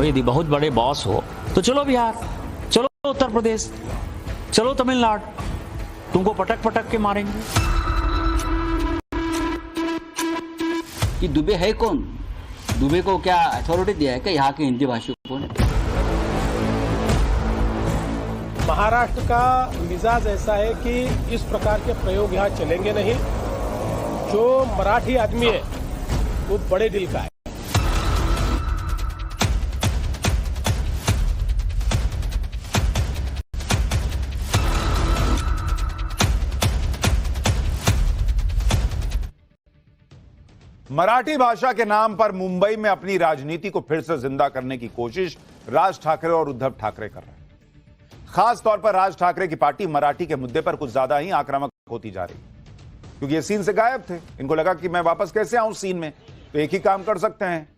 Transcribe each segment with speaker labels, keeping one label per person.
Speaker 1: यदि बहुत बड़े बॉस हो तो चलो बिहार, चलो उत्तर प्रदेश, चलो तमिलनाडु, तुमको पटक पटक के मारेंगे।
Speaker 2: कि दुबे है कौन? दुबे को क्या अथॉरिटी दिया है कि यहाँ के हिंदी भाषी कौन है?
Speaker 3: महाराष्ट्र का मिजाज ऐसा है कि इस प्रकार के प्रयोग यहाँ चलेंगे नहीं। जो मराठी आदमी है वो बड़े दिल का है।
Speaker 4: मराठी भाषा के नाम पर मुंबई में अपनी राजनीति को फिर से जिंदा करने की कोशिश राज ठाकरे और उद्धव ठाकरे कर रहे हैं। खास तौर पर राज ठाकरे की पार्टी मराठी के मुद्दे पर कुछ ज्यादा ही आक्रामक होती जा रही, क्योंकि ये सीन से गायब थे। इनको लगा कि मैं वापस कैसे आऊं सीन में, तो एक ही काम कर सकते हैं,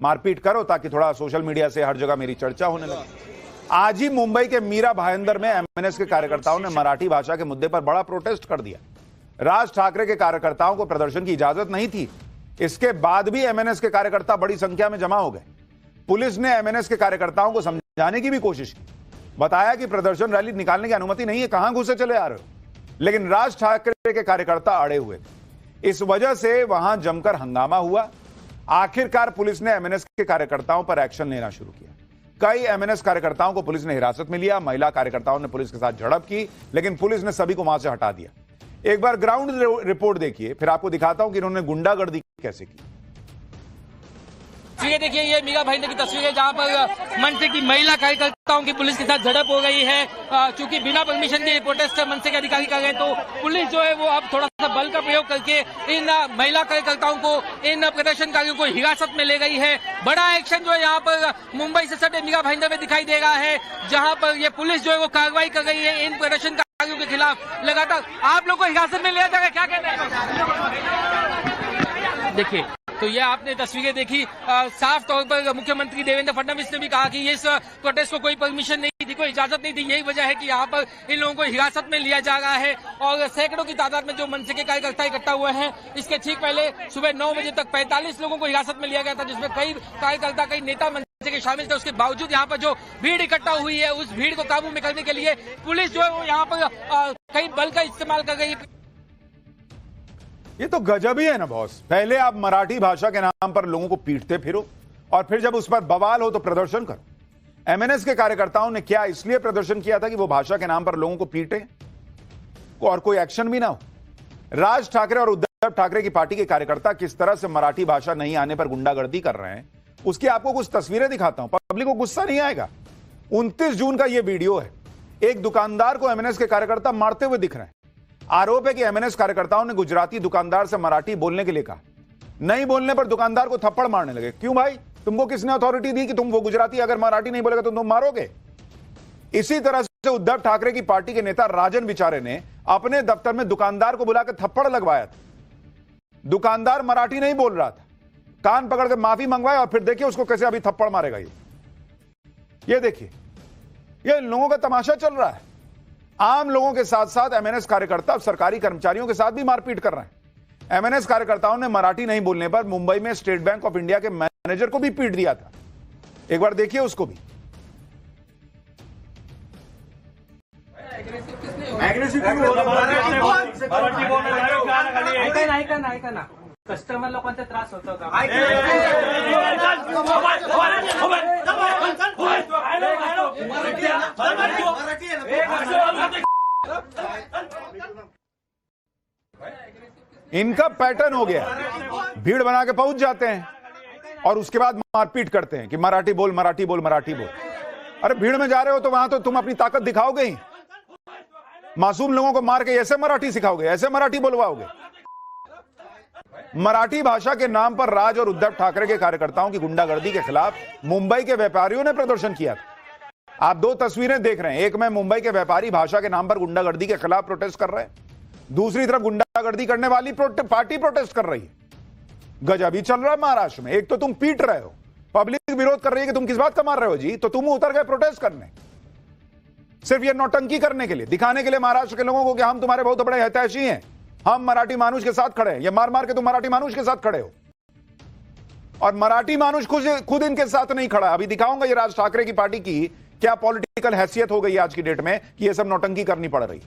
Speaker 4: मारपीट करो ताकि थोड़ा सोशल मीडिया से हर जगह मेरी चर्चा होने लगे। आज ही मुंबई के मीरा भाईंदर में एमएनएस के कार्यकर्ताओं ने मराठी भाषा के मुद्दे पर बड़ा प्रोटेस्ट कर दिया। राज ठाकरे के कार्यकर्ताओं को प्रदर्शन की इजाजत नहीं थी, इसके बाद भी एमएनएस के कार्यकर्ता बड़ी संख्या में जमा हो गए। पुलिस ने एमएनएस के कार्यकर्ताओं को समझाने की भी कोशिश की, बताया कि प्रदर्शन रैली निकालने की अनुमति नहीं है, कहां घुसे चले आ रहे हो। लेकिन राज ठाकरे के कार्यकर्ता अड़े हुए थे, इस वजह से वहां जमकर हंगामा हुआ। आखिरकार पुलिस ने एमएनएस के कार्यकर्ताओं पर एक्शन लेना शुरू किया। कई एमएनएस कार्यकर्ताओं को पुलिस ने हिरासत में लिया। महिला कार्यकर्ताओं ने पुलिस के साथ झड़प की, लेकिन पुलिस ने सभी को वहां से हटा दिया। एक बार ग्राउंड रिपोर्ट देखिए, फिर आपको दिखाता हूं कि इन्होंने गुंडागर्दी कैसे की।
Speaker 5: ये देखिए, ये मीरा भाईंदर की तस्वीर है जहां पर मनसे की महिला कार्यकर्ताओं की पुलिस के साथ झड़प हो गई है। चूंकि बिना परमिशन के प्रोटेस्ट मनसे के अधिकारी कर रहे हैं, तो पुलिस जो है वो अब थोड़ा सा बल का प्रयोग करके इन महिला कार्यकर्ताओं को, इन प्रदर्शनकारियों को हिरासत में ले गई है। बड़ा एक्शन जो है यहाँ पर मुंबई से सटे मीरा भाईंदर में दिखाई दे रहा है, जहाँ पर ये पुलिस जो है वो कार्रवाई कर रही है इन प्रदर्शनकारियों के खिलाफ। लगातार आप लोग को हिरासत में लिया जाएगा, क्या कहते हैं? देखिए, तो ये आपने तस्वीरें देखी। साफ तौर पर मुख्यमंत्री देवेंद्र फडणवीस ने भी कहा कि इस प्रोटेस्ट को कोई परमिशन नहीं थी, कोई इजाजत नहीं थी। यही वजह है कि यहाँ पर इन लोगों को हिरासत में लिया जा रहा है और सैकड़ों की तादाद में जो मनसे के कार्यकर्ता इकट्ठा हुए हैं। इसके ठीक पहले सुबह 9 बजे तक 45 लोगों को हिरासत में लिया गया था, जिसमें कई कार्यकर्ता, कई नेता मनसे के शामिल थे। उसके बावजूद यहाँ पर जो भीड़ इकट्ठा हुई है, उस भीड़ को काबू में करने के लिए पुलिस जो है वो यहाँ पर कई बल का इस्तेमाल कर रही है।
Speaker 4: ये तो गजब ही है ना बॉस। पहले आप मराठी भाषा के नाम पर लोगों को पीटते फिरो, और फिर जब उस पर बवाल हो तो प्रदर्शन करो। एमएनएस के कार्यकर्ताओं ने क्या इसलिए प्रदर्शन किया था कि वो भाषा के नाम पर लोगों को पीटे और कोई एक्शन भी ना हो? राज ठाकरे और उद्धव ठाकरे की पार्टी के कार्यकर्ता किस तरह से मराठी भाषा नहीं आने पर गुंडागर्दी कर रहे हैं, उसकी आपको कुछ तस्वीरें दिखाता हूं। पब्लिक को गुस्सा नहीं आएगा। 29 जून का यह वीडियो है। एक दुकानदार को एमएनएस के कार्यकर्ता मारते हुए दिख रहे हैं। आरोप है कि एमएनएस कार्यकर्ताओं ने गुजराती दुकानदार से मराठी बोलने के लिए कहा। नहीं बोलने पर दुकानदार को थप्पड़ मारने लगे। क्यों भाई, तुमको किसने अथॉरिटी दी कि तुम वो गुजराती अगर मराठी नहीं बोलेगा तो तुम मारोगे? इसी तरह से उद्धव ठाकरे की पार्टी के नेता राजन विचारे ने अपने दफ्तर में दुकानदार को बुलाकर थप्पड़ लगवाया था। दुकानदार मराठी नहीं बोल रहा था, कान पकड़ के माफी मंगवाया और फिर देखिए उसको कैसे अभी थप्पड़ मारेगा। ये देखिए, ये लोगों का तमाशा चल रहा है। आम लोगों के साथ साथ एमएनएस कार्यकर्ता सरकारी कर्मचारियों के साथ भी मारपीट कर रहे हैं। एमएनएस कार्यकर्ताओं ने मराठी नहीं बोलने पर मुंबई में स्टेट बैंक ऑफ इंडिया के मैनेजर को भी पीट दिया था। एक बार देखिए उसको भी।
Speaker 5: कस्टमर लोकांचा त्रास होतो का?
Speaker 4: इनका पैटर्न हो गया, भीड़ बना के पहुंच जाते हैं और उसके बाद मारपीट करते हैं कि मराठी बोल, मराठी बोल, मराठी बोल। अरे भीड़ में जा रहे हो तो वहां तो तुम अपनी ताकत दिखाओगे ही। मासूम लोगों को मार के ऐसे मराठी सिखाओगे, ऐसे मराठी बोलवाओगे? मराठी भाषा के नाम पर राज और उद्धव ठाकरे के कार्यकर्ताओं की गुंडागर्दी के खिलाफ मुंबई के व्यापारियों ने प्रदर्शन किया था। आप दो तस्वीरें देख रहे हैं। एक में मुंबई के व्यापारी भाषा के नाम पर गुंडागर्दी के खिलाफ प्रोटेस्ट कर रहे हैं, दूसरी तरफ गुंडागर्दी करने वाली पार्टी प्रोटेस्ट कर रही है। गजब ही चल रहा है महाराष्ट्र में। एक तो तुम पीट रहे हो, पब्लिक विरोध कर रही है कि तुम किस बात का मार रहे हो जी, तो तुम उतर गए प्रोटेस्ट करने। सिर्फ ये नौटंकी करने के लिए, दिखाने के लिए महाराष्ट्र के लोगों को कि हम तुम्हारे बहुत बड़े हितैषी हैं, हम मराठी मानुष के साथ खड़े हैं। ये मार मार के तुम मराठी मानुष के साथ खड़े हो, और मराठी मानुष खुद इनके साथ नहीं खड़ा। अभी दिखाऊंगा ये राज ठाकरे की पार्टी की क्या पॉलिटिकल हैसियत हो गई आज की डेट में कि ये सब नौटंकी करनी पड़ रही।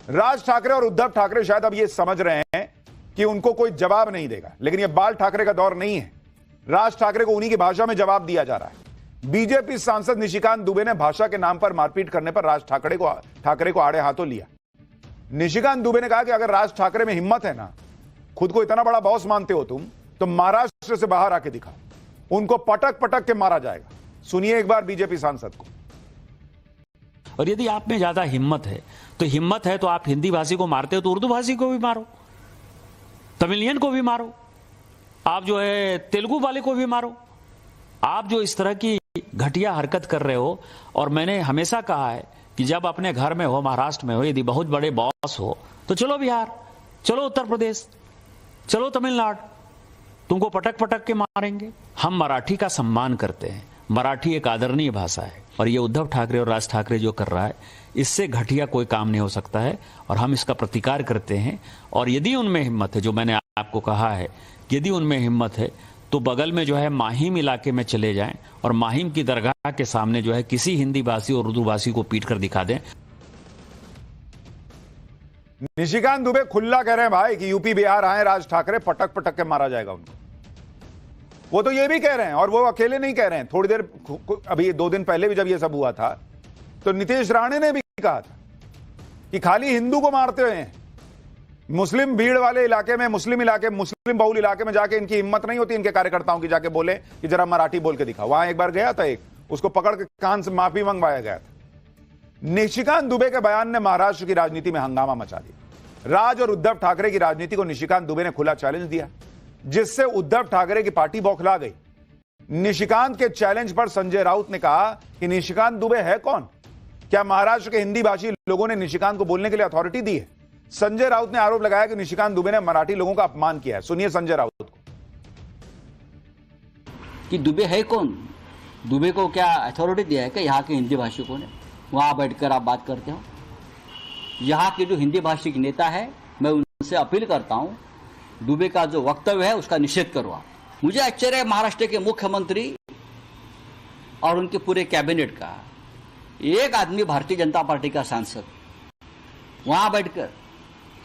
Speaker 4: राज ठाकरे और उद्धव ठाकरे शायद अब ये समझ रहे हैं कि उनको कोई जवाब नहीं देगा, लेकिन ये बाल ठाकरे का दौर नहीं है। राज ठाकरे को उन्हीं की भाषा में जवाब दिया जा रहा है। बीजेपी सांसद निशिकांत दुबे ने भाषा के नाम पर मारपीट करने पर राज ठाकरे को आड़े हाथों लिया। निशिकांत दुबे ने कहा कि अगर राज ठाकरे में हिम्मत है ना, खुद को इतना बड़ा बॉस मानते हो तुम, तो महाराष्ट्र से बाहर आके दिखाओ, उनको पटक पटक के मारा जाएगा। सुनिए एक बार बीजेपी सांसद को।
Speaker 1: और यदि आप में ज्यादा हिम्मत है तो आप हिंदी भाषी को मारते हो तो उर्दू भाषी को भी मारो, तमिलियन को भी मारो, आप जो है तेलुगु वाले को भी मारो। आप जो इस तरह की घटिया हरकत कर रहे हो, और मैंने हमेशा कहा है कि जब अपने घर में हो, महाराष्ट्र में हो, यदि बहुत बड़े बॉस हो तो चलो बिहार, चलो उत्तर प्रदेश, चलो तमिलनाडु, तुमको पटक पटक के मारेंगे। हम मराठी का सम्मान करते हैं, मराठी एक आदरणीय भाषा है, और ये उद्धव ठाकरे और राज ठाकरे जो कर रहा है, इससे घटिया कोई काम नहीं हो सकता है, और हम इसका प्रतिकार करते हैं। और यदि उनमें हिम्मत है, जो मैंने आपको कहा है, यदि उनमें हिम्मत है तो बगल में जो है माहिम इलाके में चले जाएं और माहिम की दरगाह के सामने जो है किसी हिंदी भाषी और उर्दू भाषी को पीट कर दिखा दें।
Speaker 4: निशिकांत दुबे खुला कह रहे हैं भाई कि यूपी बिहार आए राज ठाकरे, पटक पटक के मारा जाएगा उनको। वो तो ये भी कह रहे हैं, और वो अकेले नहीं कह रहे हैं। थोड़ी देर अभी 2 दिन पहले भी जब ये सब हुआ था तो नीतीश राणे ने भी कहा था कि खाली हिंदू को मारते हुए मुस्लिम भीड़ वाले इलाके में, मुस्लिम बहुल इलाके में जाके इनकी हिम्मत नहीं होती इनके कार्यकर्ताओं की जाके बोले कि जरा मराठी बोल के दिखा। वहां एक बार गया था, उसको पकड़ के कान से माफी मंगवाया गया था। निशिकांत दुबे के बयान ने महाराष्ट्र की राजनीति में हंगामा मचा दिया। राज और उद्धव ठाकरे की राजनीति को निशिकांत दुबे ने खुला चैलेंज दिया, जिससे उद्धव ठाकरे की पार्टी बौखला गई। निशिकांत के चैलेंज पर संजय राउत ने कहा कि निशिकांत दुबे है कौन? क्या महाराष्ट्र के हिंदी भाषी लोगों ने निशिकांत को बोलने के लिए अथॉरिटी दी है? संजय राउत ने आरोप लगाया कि निशिकांत दुबे ने मराठी लोगों का अपमान किया है। सुनिए संजय राउत को।
Speaker 2: कि दुबे है कौन? दुबे को क्या अथॉरिटी दिया है क्या यहाँ के हिंदी भाषिकों ने? वहाँ बैठकर आप बात करते हो। यहाँ के जो हिंदी भाषिक नेता है, मैं उनसे अपील करता हूँ, दुबे का जो वक्तव्य है उसका निषेध करवा। मुझे आश्चर्य है महाराष्ट्र के मुख्यमंत्री और उनके पूरे कैबिनेट का, एक आदमी भारतीय जनता पार्टी का सांसद वहां बैठकर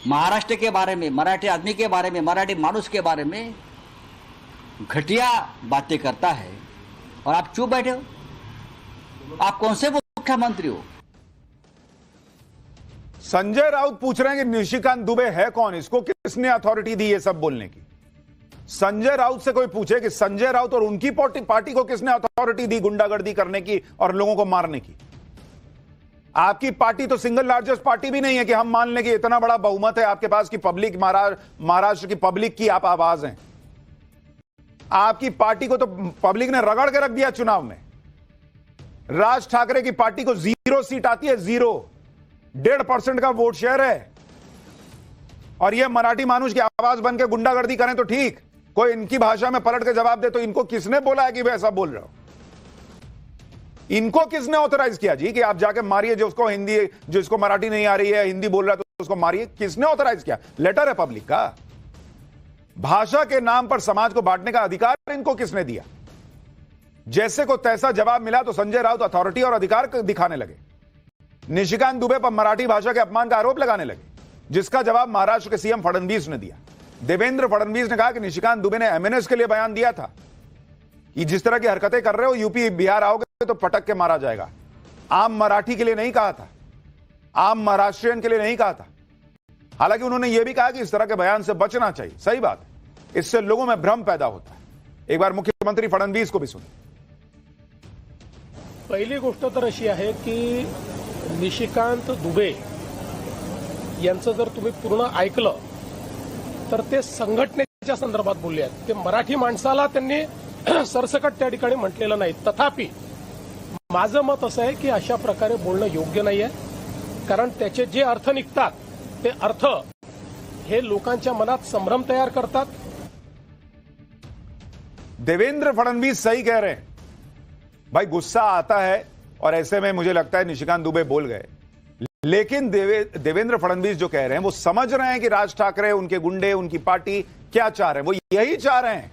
Speaker 2: महाराष्ट्र के बारे में, मराठी आदमी के बारे में, मराठी मानुष के बारे में घटिया बातें करता है, और आप चुप बैठे हो। आप कौन से मुख्यमंत्री हो?
Speaker 4: संजय राउत पूछ रहे हैं कि निशिकांत दुबे है कौन, इसको किसने अथॉरिटी दी ये सब बोलने की। संजय राउत से कोई पूछे कि संजय राउत और उनकी पार्टी को किसने अथॉरिटी दी गुंडागर्दी करने की और लोगों को मारने की। आपकी पार्टी तो सिंगल लार्जेस्ट पार्टी भी नहीं है कि हम मान लें कि इतना बड़ा बहुमत है आपके पास कि पब्लिक, महाराष्ट्र की पब्लिक की आप आवाज हैं। आपकी पार्टी को तो पब्लिक ने रगड़ के रख दिया चुनाव में। राज ठाकरे की पार्टी को 0 सीट आती है, 0.5% का वोट शेयर है, और यह मराठी मानुष की आवाज बन के गुंडागर्दी करें तो ठीक, कोई इनकी भाषा में पलट के जवाब दे तो इनको किसने बोला है कि वे ऐसा बोल रहे हो? इनको किसने ऑथराइज किया जी कि आप जाके मारिए जिसको हिंदी, जिसको मराठी नहीं आ रही है, हिंदी बोल रहा है तो उसको मारिए? किसने ऑथराइज किया? लेटर है पब्लिक का। भाषा के नाम पर समाज को बांटने का अधिकार इनको किसने दिया? जैसे को तैसा जवाब मिला तो संजय राउत अथॉरिटी और अधिकार दिखाने लगे। निशिकांत दुबे पर मराठी भाषा के अपमान का आरोप लगाने लगे, जिसका जवाब महाराष्ट्र के सीएम फडणवीस ने दिया। देवेंद्र फडणवीस ने कहा कि निशिकांत दुबे ने एमएनएस के लिए बयान दिया था कि जिस तरह की हरकतें कर रहे हो, यूपी बिहार आओगे तो पटक के मारा जाएगा। आम मराठी के लिए नहीं कहा था, आम महाराष्ट्रियन के लिए नहीं कहा था। हालांकि उन्होंने यह भी कहा कि इस तरह के बयान से बचना चाहिए। सही बात है, इससे लोगों में भ्रम पैदा होता है। एक बार मुख्यमंत्री फडणवीस को भी सुनिए।
Speaker 3: पहिली गोष्ट तर अशी आहे की निशिकांत दुबे यांचं जर तुम्ही पूर्ण ऐकलं तर ते संघटनेच्या संदर्भात बोलले आहेत। ते मराठी माणसाला त्यांनी सरसकट त्या ठिकाणी म्हटलेलं नाही। तथापि माझं मत असं आहे की अशा प्रकारे बोलणं योग्य नाहीये, कारण त्याचे जे अर्थ निघतात ते अर्थ हे लोकांच्या मनात संभ्रम तयार करतात।
Speaker 4: देवेंद्र फडणवीस सही कह रहे हैं भाई, गुस्सा आता है और ऐसे में मुझे लगता है निशिकांत दुबे बोल गए। लेकिन देवेंद्र फडणवीस जो कह रहे हैं वो समझ रहे हैं कि राज ठाकरे, उनके गुंडे, उनकी पार्टी क्या चाह रहे हैं। वो यही चाह रहे हैं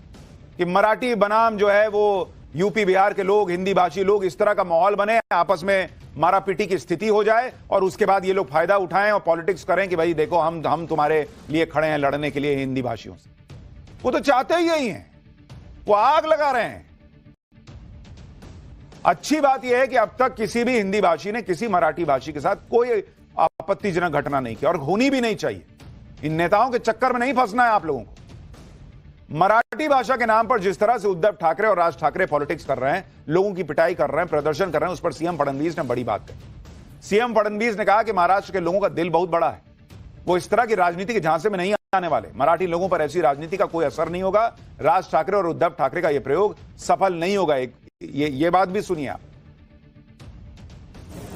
Speaker 4: कि मराठी बनाम जो है वो यूपी बिहार के लोग, हिंदी भाषी लोग, इस तरह का माहौल बने, आपस में मारापीटी की स्थिति हो जाए और उसके बाद ये लोग फायदा उठाएं और पॉलिटिक्स करें कि भाई देखो हम तुम्हारे लिए खड़े हैं लड़ने के लिए हिंदी भाषियों से। वो तो चाहते ही यही हैं, वो आग लगा रहे हैं। अच्छी बात यह है कि अब तक किसी भी हिंदी भाषी ने किसी मराठी भाषी के साथ कोई आपत्तिजनक घटना नहीं की और होनी भी नहीं चाहिए। इन नेताओं के चक्कर में नहीं फंसना है आप लोगों को। मराठी भाषा के नाम पर जिस तरह से उद्धव ठाकरे और राज ठाकरे पॉलिटिक्स कर रहे हैं, लोगों की पिटाई कर रहे हैं, प्रदर्शन कर रहे हैं, उस पर सीएम फडणवीस ने बड़ी बात कही। सीएम फडणवीस ने कहा कि महाराष्ट्र के लोगों का दिल बहुत बड़ा है, वो इस तरह की राजनीति के झांसे में नहीं आने वाले। मराठी लोगों पर ऐसी राजनीति का कोई असर नहीं होगा। राज ठाकरे और उद्धव ठाकरे का यह प्रयोग सफल नहीं होगा। ये बात भी सुनिए आप।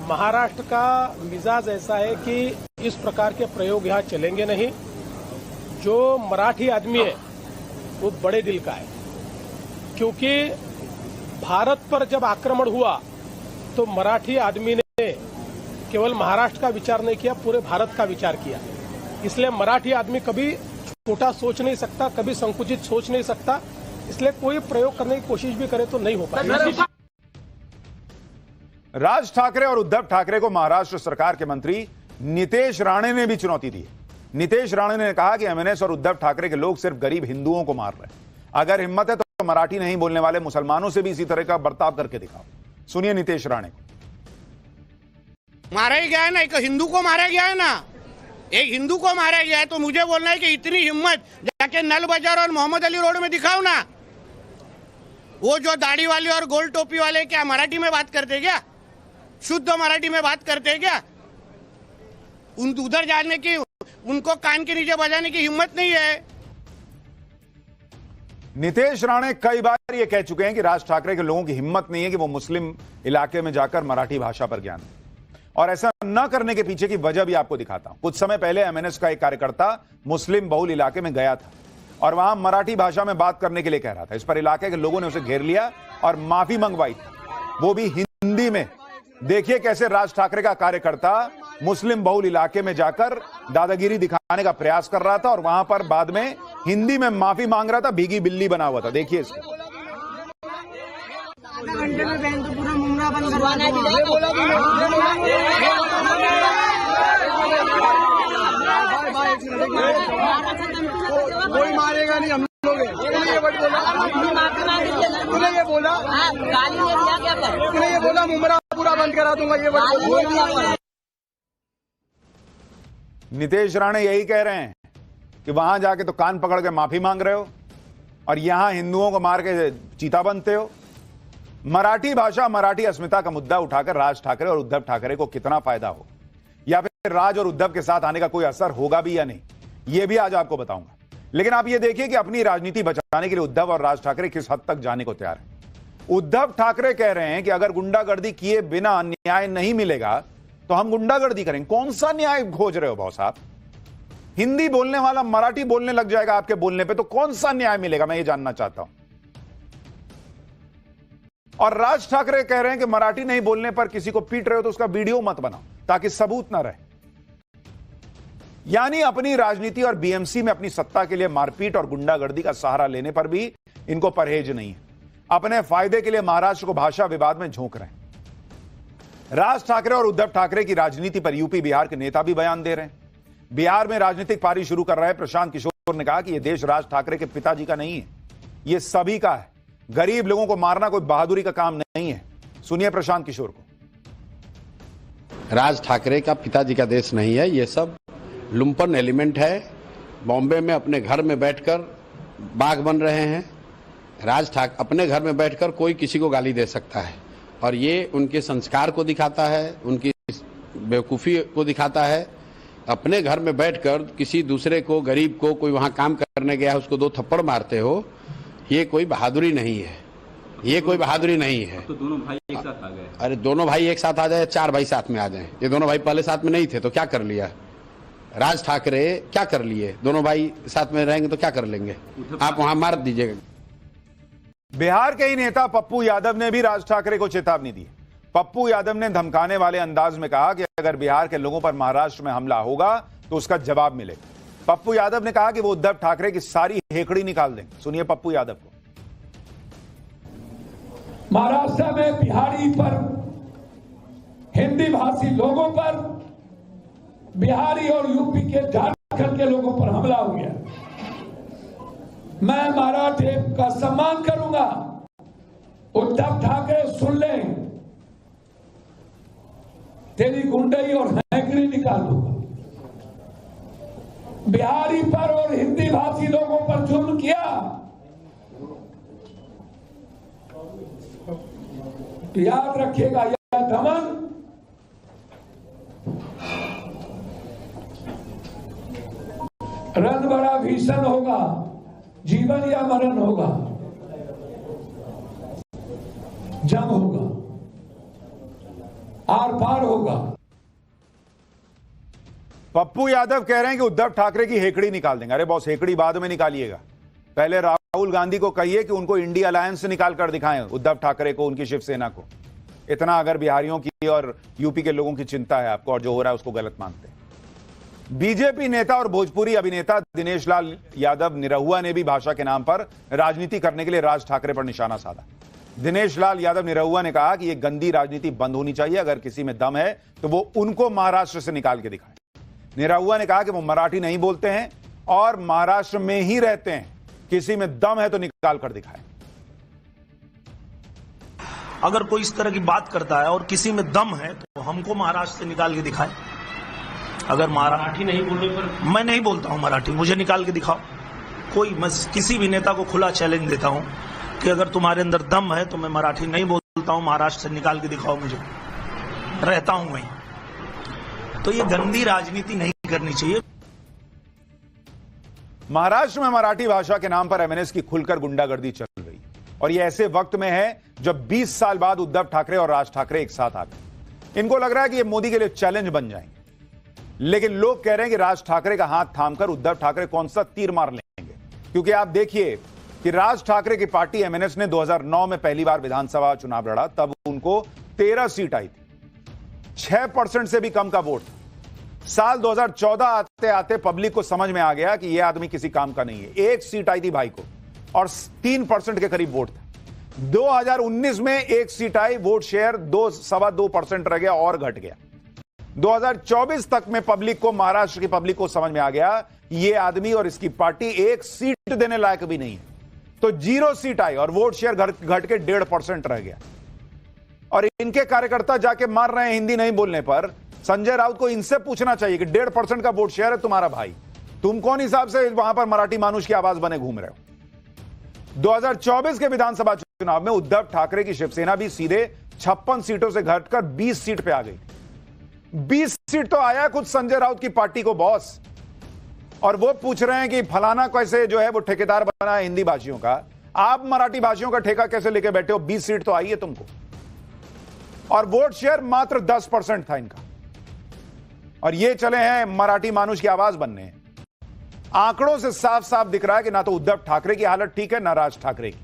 Speaker 3: महाराष्ट्र का मिजाज ऐसा है कि इस प्रकार के प्रयोग यहां चलेंगे नहीं। जो मराठी आदमी है वो बड़े दिल का है, क्योंकि भारत पर जब आक्रमण हुआ तो मराठी आदमी ने केवल महाराष्ट्र का विचार नहीं किया, पूरे भारत का विचार किया। इसलिए मराठी आदमी कभी छोटा सोच नहीं सकता, कभी संकुचित सोच नहीं सकता। इसलिए कोई प्रयोग करने की कोशिश भी करे तो नहीं हो पाएगा।
Speaker 4: राज ठाकरे और उद्धव ठाकरे को महाराष्ट्र सरकार के मंत्री नितेश राणे ने भी चुनौती दी। नितेश राणे ने कहा कि एमएनएस और उद्धव ठाकरे के लोग सिर्फ गरीब हिंदुओं को मार रहे हैं। अगर हिम्मत है तो मराठी नहीं बोलने वाले मुसलमानों से भी इसी तरह का बर्ताव करके दिखाओ। सुनिए नितेश राणे को।
Speaker 6: मारा ही गया है ना, एक हिंदू को मारा गया है ना, एक हिंदू को मारा गया है। तो मुझे बोलना है कि इतनी हिम्मत जाके नल बाजार और मोहम्मद अली रोड में दिखाओ ना। वो जो दाढ़ी वाले और गोल टोपी वाले क्या मराठी में बात करते क्या? शुद्ध मराठी में बात करते क्या? उधर जाने की, उनको कान के नीचे बजाने की हिम्मत नहीं है।
Speaker 4: नितेश राणे कई बार ये कह चुके हैं कि राज ठाकरे के लोगों की हिम्मत नहीं है कि वो मुस्लिम इलाके में जाकर मराठी भाषा पर ज्ञान दें। और ऐसा न करने के पीछे की वजह भी आपको दिखाता हूं। कुछ समय पहले एमएनएस का एक कार्यकर्ता मुस्लिम बहुल इलाके में गया था और वहां मराठी भाषा में बात करने के लिए कह रहा था। इस पर इलाके के लोगों ने उसे घेर लिया और माफी मंगवाई, वो भी हिंदी में। देखिए कैसे राज ठाकरे का कार्यकर्ता मुस्लिम बहुल इलाके में जाकर दादागिरी दिखाने का प्रयास कर रहा था और वहां पर बाद में हिंदी में माफी मांग रहा था, भीगी बिल्ली बना हुआ था। देखिए इसको।
Speaker 7: आधा घंटे में बहन तो पूरा मुमरा बंद करवाना है।
Speaker 8: कोई मारेगा नहीं, हम लोग ये बोला,
Speaker 7: गाली ने दिया क्या कर?
Speaker 8: ये बोला मुमरा पूरा बंद करा दूंगा, ये बोला।
Speaker 4: नितेश राणे यही कह रहे हैं कि वहां जाके तो कान पकड़ के माफी मांग रहे हो और यहां हिंदुओं को मार के चीता बनते हो। मराठी भाषा, मराठी अस्मिता का मुद्दा उठाकर राज ठाकरे और उद्धव ठाकरे को कितना फायदा हो या फिर राज और उद्धव के साथ आने का कोई असर होगा भी या नहीं, यह भी आज आपको बताऊंगा। लेकिन आप यह देखिए कि अपनी राजनीति बचाने के लिए उद्धव और राज ठाकरे किस हद तक जाने को तैयार है। उद्धव ठाकरे कह रहे हैं कि अगर गुंडागर्दी किए बिना न्याय नहीं मिलेगा तो हम गुंडागर्दी करेंगे। कौन सा न्याय खोज रहे हो बॉस आप? हिंदी बोलने वाला मराठी बोलने लग जाएगा आपके बोलने पे तो कौन सा न्याय मिलेगा, मैं ये जानना चाहता हूं। और राज ठाकरे कह रहे हैं कि मराठी नहीं बोलने पर किसी को पीट रहे हो तो उसका वीडियो मत बनाओ ताकि सबूत ना रहे। यानी अपनी राजनीति और बीएमसी में अपनी सत्ता के लिए मारपीट और गुंडागर्दी का सहारा लेने पर भी इनको परहेज नहीं है। अपने फायदे के लिए महाराष्ट्र को भाषा विवाद में झोंक रहे हैं। राज ठाकरे और उद्धव ठाकरे की राजनीति पर यूपी बिहार के नेता भी बयान दे रहे हैं। बिहार में राजनीतिक पारी शुरू कर रहे प्रशांत किशोर ने कहा कि यह देश राज ठाकरे के पिताजी का नहीं है, यह सभी का है। गरीब लोगों को मारना कोई बहादुरी का काम नहीं है। सुनिए प्रशांत किशोर को।
Speaker 9: राज ठाकरे का पिताजी का देश नहीं है, यह सब लुम्पन एलिमेंट है। बॉम्बे में अपने घर में बैठकर बाघ बन रहे हैं। राज ठाकरे अपने घर में बैठकर कोई किसी को गाली दे सकता है और ये उनके संस्कार को दिखाता है, उनकी बेवकूफ़ी को दिखाता है। अपने घर में बैठकर किसी दूसरे को, गरीब को, कोई वहाँ काम करने गया है उसको 2 थप्पड़ मारते हो, ये कोई बहादुरी नहीं है, ये कोई बहादुरी नहीं है।
Speaker 2: तो दोनों भाई एक साथ आ गए।
Speaker 9: अरे दोनों भाई एक साथ आ जाए, 4 भाई साथ में आ जाएं। ये दोनों भाई पहले साथ में नहीं थे तो क्या कर लिया? राज ठाकरे क्या कर लिए? दोनों भाई साथ में रहेंगे तो क्या कर लेंगे? आप वहां मार दीजिएगा।
Speaker 4: बिहार के ही नेता पप्पू यादव ने भी राज ठाकरे को चेतावनी दी। पप्पू यादव ने धमकाने वाले अंदाज में कहा कि अगर बिहार के लोगों पर महाराष्ट्र में हमला होगा तो उसका जवाब मिलेगा। पप्पू यादव ने कहा कि वो उद्धव ठाकरे की सारी हेकड़ी निकाल देंगे। सुनिए पप्पू यादव को।
Speaker 10: महाराष्ट्र में बिहारी पर, हिंदी भाषी लोगों पर, बिहारी और यूपी के झारखंड के लोगों पर हमला हो गया। मैं मराठे का सम्मान करूंगा। उद्धव ठाकरे सुन ले, तेरी गुंडई और हैकरी निकाल दूंगा। बिहारी पर और हिंदी भाषी लोगों पर जुल्म किया, याद रखिएगा यह दमन रण बड़ा भीषण होगा, जीवन या मरण होगा, जंग होगा, आर पार होगा।
Speaker 4: पप्पू यादव कह रहे हैं कि उद्धव ठाकरे की हेकड़ी निकाल देंगे। अरे बॉस, हेकड़ी बाद में निकालिएगा, पहले राहुल गांधी को कहिए कि उनको इंडिया अलायंस से निकाल कर दिखाएं, उद्धव ठाकरे को, उनकी शिवसेना को। इतना अगर बिहारियों की और यूपी के लोगों की चिंता है आपको और जो हो रहा है उसको गलत मानते हैं। बीजेपी नेता और भोजपुरी अभिनेता दिनेश लाल यादव निरहुआ ने भी भाषा के नाम पर राजनीति करने के लिए राज ठाकरे पर निशाना साधा। दिनेश लाल यादव निरहुआ ने कहा कि यह गंदी राजनीति बंद होनी चाहिए, अगर किसी में दम है तो वो उनको महाराष्ट्र से निकाल के दिखाए। निरहुआ ने कहा कि वो मराठी नहीं बोलते हैं और महाराष्ट्र में ही रहते हैं, किसी में दम है तो निकाल कर दिखाए।
Speaker 11: अगर कोई इस तरह की बात करता है और किसी में दम है तो हमको महाराष्ट्र से निकाल के दिखाए। अगर मराठी नहीं बोलने पर, मैं नहीं बोलता हूं मराठी, मुझे निकाल के दिखाओ कोई। मैं किसी भी नेता को खुला चैलेंज देता हूं कि अगर तुम्हारे अंदर दम है तो मैं मराठी नहीं बोलता हूं, महाराष्ट्र से निकाल के दिखाओ मुझे, रहता हूं वहीं। तो ये गंदी राजनीति नहीं करनी चाहिए।
Speaker 4: महाराष्ट्र में मराठी भाषा के नाम पर एमएनएस की खुलकर गुंडागर्दी चल रही है और यह ऐसे वक्त में है जब 20 साल बाद उद्धव ठाकरे और राज ठाकरे एक साथ आ गए। इनको लग रहा है कि ये मोदी के लिए चैलेंज बन जाएंगे, लेकिन लोग कह रहे हैं कि राज ठाकरे का हाथ थामकर उद्धव ठाकरे कौन सा तीर मार लेंगे। क्योंकि आप देखिए कि राज ठाकरे की पार्टी एमएनएस ने 2009 में पहली बार विधानसभा चुनाव लड़ा, तब उनको 13 सीट आई थी, 6% से भी कम का वोट था। साल 2014 आते आते पब्लिक को समझ में आ गया कि यह आदमी किसी काम का नहीं है। 1 सीट आई थी भाई को और 3% के करीब वोट था। 2019 में 1 सीट आई, वोट शेयर 2.25% रह गया और घट गया। 2024 तक में पब्लिक को, महाराष्ट्र की पब्लिक को समझ में आ गया ये आदमी और इसकी पार्टी 1 सीट देने लायक भी नहीं है, तो 0 सीट आई और वोट शेयर घट के 1.5% रह गया। और इनके कार्यकर्ता जाके मार रहे हैं हिंदी नहीं बोलने पर। संजय राउत को इनसे पूछना चाहिए कि 1.5% का वोट शेयर है तुम्हारा भाई, तुम कौन हिसाब से वहां पर मराठी मानुष की आवाज बने घूम रहे हो। 2024 के विधानसभा चुनाव में उद्धव ठाकरे की शिवसेना भी सीधे 56 सीटों से घटकर 20 सीट पे आ गई। 20 सीट तो आया खुद संजय राउत की पार्टी को बॉस, और वो पूछ रहे हैं कि फलाना कैसे जो है वो ठेकेदार बना है हिंदी भाषियों का। आप मराठी भाषियों का ठेका कैसे लेके बैठे हो? 20 सीट तो आई है तुमको और वोट शेयर मात्र 10% था इनका, और ये चले हैं मराठी मानुष की आवाज बनने। आंकड़ों से साफ साफ दिख रहा है कि ना तो उद्धव ठाकरे की हालत ठीक है ना राज ठाकरे की।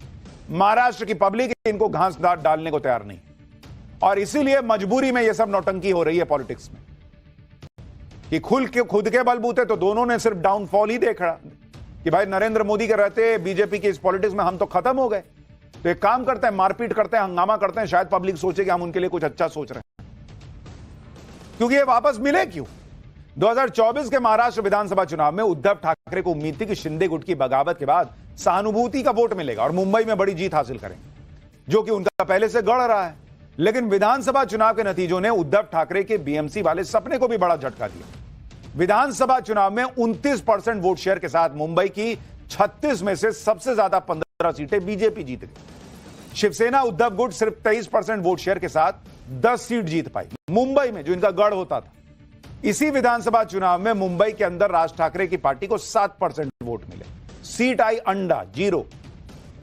Speaker 4: महाराष्ट्र की पब्लिक इनको घास डालने को तैयार नहीं, और इसीलिए मजबूरी में यह सब नौटंकी हो रही है पॉलिटिक्स में कि खुद के बलबूते तो दोनों ने सिर्फ डाउनफॉल ही देखा कि भाई नरेंद्र मोदी के रहते बीजेपी की इस पॉलिटिक्स में हम तो खत्म हो गए। तो एक काम करते हैं, मारपीट करते हैं, हंगामा करते हैं, शायद पब्लिक सोचे कि हम उनके लिए कुछ अच्छा सोच रहे हैं, क्योंकि ये वापस मिले क्यों। 2024 के महाराष्ट्र विधानसभा चुनाव में उद्धव ठाकरे को उम्मीद थी कि शिंदे गुट की बगावत के बाद सहानुभूति का वोट मिलेगा और मुंबई में बड़ी जीत हासिल करेंगे, जो कि उनका पहले से गढ़ रहा है। लेकिन विधानसभा चुनाव के नतीजों ने उद्धव ठाकरे के बीएमसी वाले सपने को भी बड़ा झटका दिया। विधानसभा चुनाव में 29% वोट शेयर के साथ मुंबई की 36 में से सबसे ज्यादा 15 सीटें बीजेपी जीत गई। शिवसेना उद्धव गुट सिर्फ 23% वोट शेयर के साथ 10 सीट जीत पाई मुंबई में, जो इनका गढ़ होता था। इसी विधानसभा चुनाव में मुंबई के अंदर राज ठाकरे की पार्टी को 7% वोट मिले, सीट आई अंडा 0।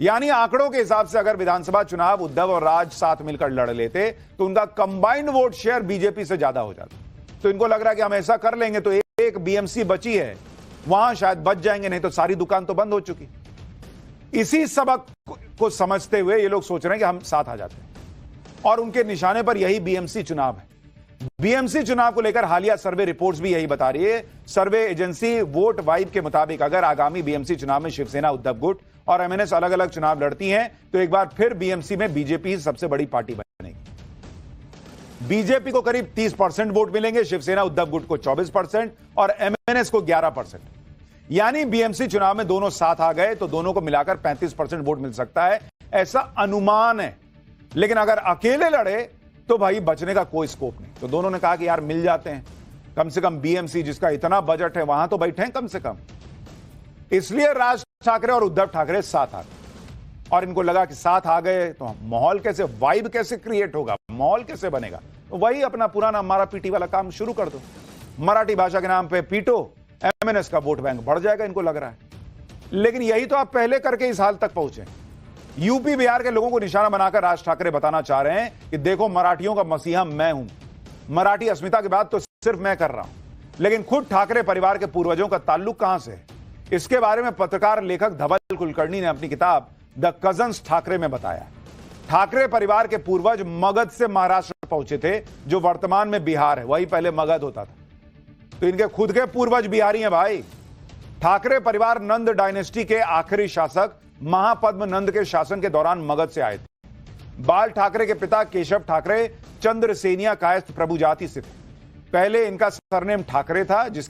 Speaker 4: यानी आंकड़ों के हिसाब से अगर विधानसभा चुनाव उद्धव और राज साथ मिलकर लड़ लेते तो उनका कंबाइंड वोट शेयर बीजेपी से ज्यादा हो जाता। तो इनको लग रहा है कि हम ऐसा कर लेंगे तो एक बीएमसी बची है, वहां शायद बच जाएंगे, नहीं तो सारी दुकान तो बंद हो चुकी। इसी सबक को समझते हुए ये लोग सोच रहे हैं कि हम साथ आ जाते हैं। और उनके निशाने पर यही बीएमसी चुनाव है। बीएमसी चुनाव को लेकर हालिया सर्वे रिपोर्ट्स भी यही बता रही है। सर्वे एजेंसी वोट वाइब के मुताबिक अगर आगामी बीएमसी चुनाव में शिवसेना, उद्धव गुट और एमएनएस अलग अलग चुनाव लड़ती हैं तो एक बार फिर बीएमसी में बीजेपी ही सबसे बड़ी पार्टी बनेगी। बीजेपी को करीब 30% वोट मिलेंगे, शिवसेना उद्धव गुट को 24% और एमएनएस को 11%। यानी बीएमसी चुनाव में दोनों साथ आ गए तो दोनों को मिलाकर 35% वोट मिल सकता है, ऐसा अनुमान है। लेकिन अगर अकेले लड़े तो भाई बचने का कोई स्कोप नहीं। तो दोनों ने कहा कि यार मिल जाते हैं, कम से कम बीएमसी जिसका इतना बजट है वहां तो बैठे हैं कम से कम। इसलिए राज ठाकरे और उद्धव ठाकरे साथ आ गए और इनको लगा कि साथ आ गए तो माहौल कैसे, वाइब कैसे क्रिएट होगा, माहौल कैसे बनेगा। तो वही अपना पुराना मारा पीटी वाला काम शुरू कर दो। मराठी भाषा के नाम पे पीटो, एमएनएस का वोट बैंक बढ़ जाएगा, इनको लग रहा है। लेकिन यही तो आप पहले करके इस हाल तक पहुंचे। यूपी बिहार के लोगों को निशाना बनाकर राज ठाकरे बताना चाह रहे हैं कि देखो मराठियों का मसीहा मैं हूं, मराठी अस्मिता की बात तो सिर्फ मैं कर रहा हूं। लेकिन खुद ठाकरे परिवार के पूर्वजों का ताल्लुक कहां से है, इसके बारे में पत्रकार लेखक धवल कुलकर्णी ने अपनी किताब द कजन्स ठाकरे में बताया। ठाकरे परिवार के पूर्वज मगध से महाराष्ट्र पहुंचे थे, जो वर्तमान में बिहार है, वही पहले मगध होता था। तो इनके खुद के पूर्वज बिहारी हैं भाई। ठाकरे परिवार नंद डायनेस्टी के आखिरी शासक महापद्म नंद के शासन के दौरान मगध से आए थे। बाल ठाकरे के पिता केशव ठाकरे चंद्रसेनिया कायस्थ प्रभु जाति से थे। पहले इनका सरनेम ठाकरे था, जिसके